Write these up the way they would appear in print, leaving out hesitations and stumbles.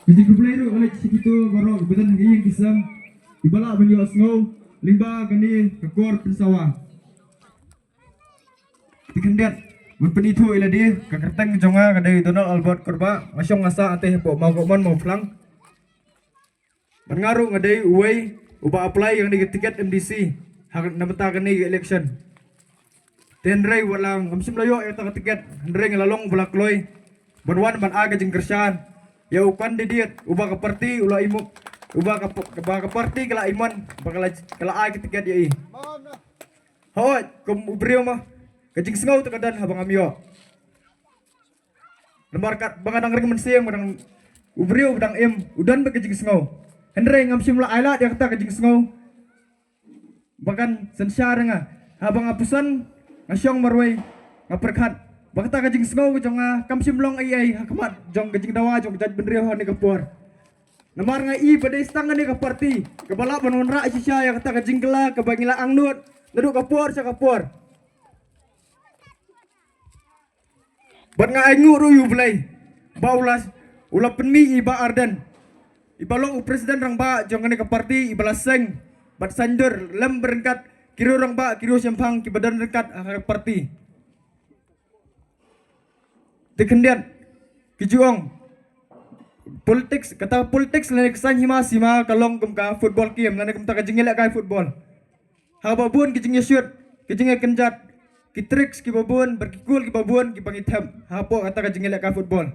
Jadi kuplayro ulit sikitu baro ibutan ngiyang kisam ibala banyo asngaw limba gani kakor pinsawa. Tikendiat berpenitu ila dia kakerteng jonga kadai Donald Albert korba ngasyong ngasa ate po mau komon mau flang. Mengaruh ngadai uai uba apply yang di tiket MDC hak namata kani election. Tenrei walang ngamsim layo eta tiket hendrei ngalalong bulakloy. Banwan ban aga jeung kersan. Ya ukan di diet uba ka parti ulah imuk uba ka parti kala iman bakal kala ay tiket ya i. Hoy kum ubrio mah kajing sengaw tekadan habang amyo. Lembar kat bangan ring mensiang badang ubrio badang im udan ba kajing sengaw. Hendrei ngamsim la ayla dia kata kajing sengaw. Bahkan sensyar nga habang apusan ngasyong marway ngaperkat bakta kajing sengaw jong kamsim long ai hakamat jong kajing dawa jong jaj benrio ni kapor. Namar nga i pada istang ni ka parti kabala banon ra sisya ya kata kajing kela kabangila angnut laduk kapor sa kapor. Bat nga ay nguru yu belai baulas ulah penmi iba ardan ibalong presiden rang ba jong ni ka parti ibalas seng bat sandur lem berengkat kiro rang ba kiro sempang ki badan rengkat parti. Dikendian kijuong politics kata politics lain kesan hima sima kalong kum ka football game lain kum ta kajingila ka football. Hababun kijing shoot kijing kenjat ki tricks ki babun berkikul ki babun ki pangitham hapo kata kajingila ka football.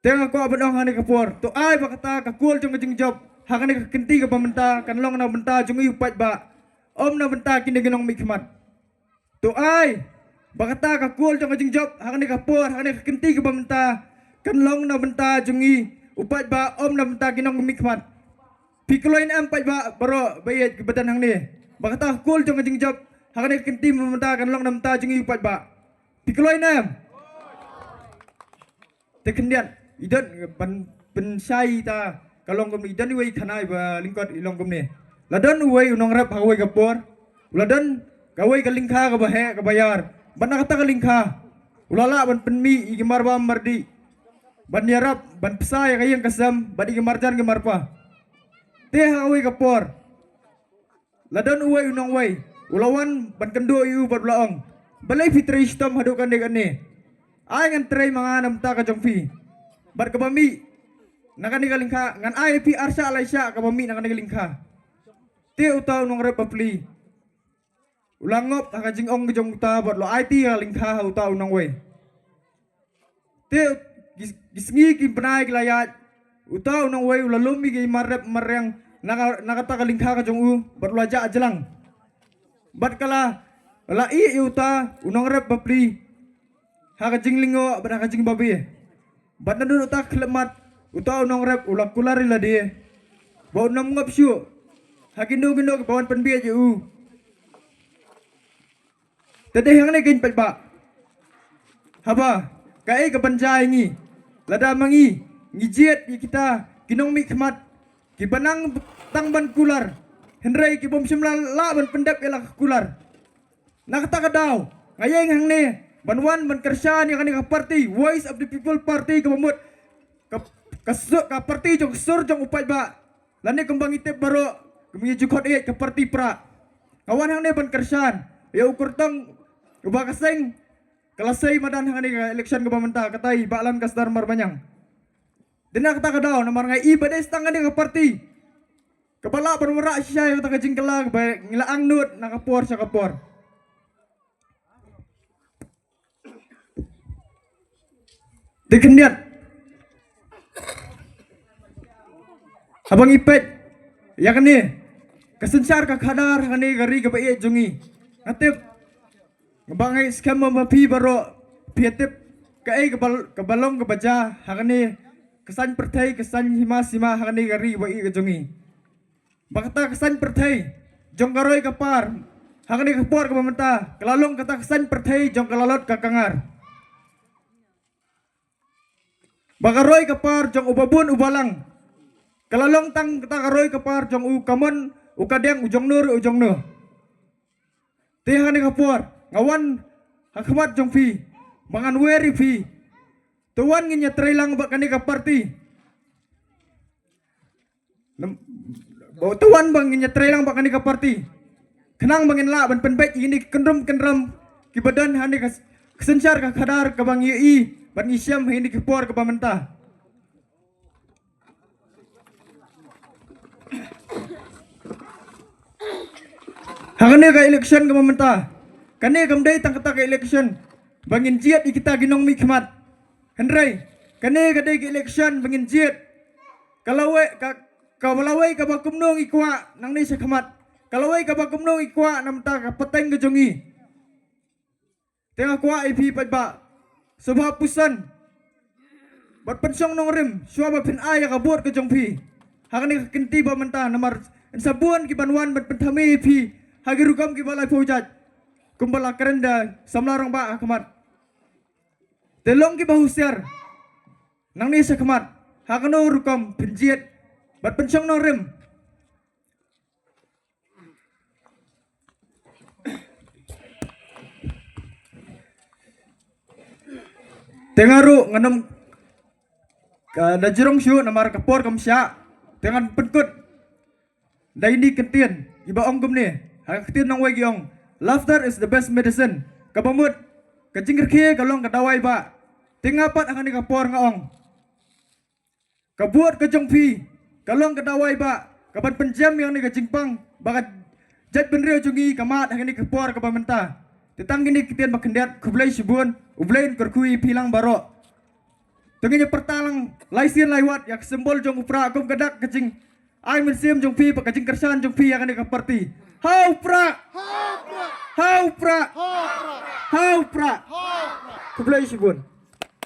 Tengah ko abang hani kapor to ay bakata kakul jong kajing job hakani ka kenti ka pamenta kanlong na benta jong upat ba om na benta kini ginong mikmat. To ay bakata kakul jong kajing job hakani kapor hakani ka kenti ka pamenta kanlong na benta jongi upat ba om na benta ginong mikmat. Pikloin am pat ba baro bayat ki badan hang ni bakata kakul jong kajing job hakani ka kenti pamenta kanlong na benta jongi upat ba pikloin am tekendian idan pensai ta kalong kum idan iway kanai ba lingkot ilong kum ni ladan uway unong rap haway kapor ladan kaway kalingka ka bahe ka bayar ban nakata kalingka ulala ban penmi igimar ba mardi ban yarap ban pesay kayang kasam ban igimar jan gemar pa te haway kapor ladan uway unong way ulawan ban kendo iu ban laong balay fitri istom hadukan de kani ay ngan tray mga namta ka jong fi bat kabami nakani kalingka ngan ay pi arsa alay siya kabami nakani kalingka te utaw nong rep papli ulangop hakajing ong jong ta bat lo IT kalingka utaw nong way te gisngi ki panay layat utaw nong way ulalumi ki marep maryang nakata kalingka ka jong u bat lo aja ajalang bat kala la i uta unong rep papli hakajing lingo bat hakajing babi bat nandun utak klemat utaw nong rep ulak kulari la dia bau nam ngap syu hakindo gindo ke bawan penbia je u tede hang ne kin pat ba haba kai ke panjai ngi lada mangi ngijet kita kinong mi khmat ki banang tang ban kular hendrai ki bom simla la ban pendap ela kular nakata kadaw ngayeng hang ne banwan ban kersan yang ka party voice of the people party kemamut ka party jong sur jong upat ba lani kembang itip baro kemi jukot ke party pra kawan hang ne ban kersan ya ukur tong uba kaseng kelasai madan hang ne election ke pamenta katai baklan kasdar marbanyang dina kata kadaw namar ngai ibade stang ne ka party kepala berwara siya kata kajingkela ngila angnut nakapor sa kapor. Dikendiat habang ipet ya kani kesensyar ka kadar kani gari ka bae jongi atip ngabangai skam mapi baro pietip kai kabalong ka baja hakani kesan pertai kesan hima hakani gari bae ka jongi bakata kesan pertai jong karoy kapar hakani kapor ka pamenta kelalong kata kesan pertai jong kalalot ka kangar bakaroy kapar jong ubabun ubalang kalalong tang kata karoy kapar jong u kamon ukadeng ujong nur ujong no tehani kapor ngawan hakmat jong fi mangan weri fi tuan nginya trailang ba kani ka party. Tuan bang nginya trailang ba kani ka party. Kenang bangin la ban penbek ini kendrum kibadan hani kesencar ka kadar ka bang yi ban isyam ini kipor ka pamenta. Hakane ka election ka pamenta. Kani kamday tangkata ka election. Bangin jiat kita ginong mi khmat. Hendrai kani kadai ka election bangin jiat. Kalawai ka ba kumnong ikwa nang ni sa khmat. Kalawai ka ba kumnong ikwa namta ka pateng ka jongi. Tengah kwa IP ba. Subha pusan. Bat pensong nong rim, suaba pin aya ka buat ka jongpi. Hakani ka kinti ba menta namar sabuan ki banwan bat pentami IP. Hagi rukam ki balai pojat. Kumbala kerenda samlarang ba akamat. Telong ki bahusyar. Nang ni sa kamat. Hakano rukam penjiat. Bat pensong nong rim. Tengaru nganam da jerong syu namar kapor kam sya dengan penkut da ini kentien iba ong gum ni ha kentien nang wai giong. Laughter is the best medicine kabamut kajingker khe kalong kadawai ba tingapat akan ni kapor ngaong kabuat kajong pi kalong kadawai ba kapan penjam yang ni kajingpang bakat jat benrio jungi kamat akan ni kapor kabamenta tetang gini kentien bakendiat kublai subun ublain kerkui pilang barok. Tengahnya pertalang laisian laiwat yak sembol jong upra kum kadak kecing ai mensiam jong pi pak kecing kersan jong pi akan ka parti. Hau pra. Hau pra. Hau pra. Kublai subun.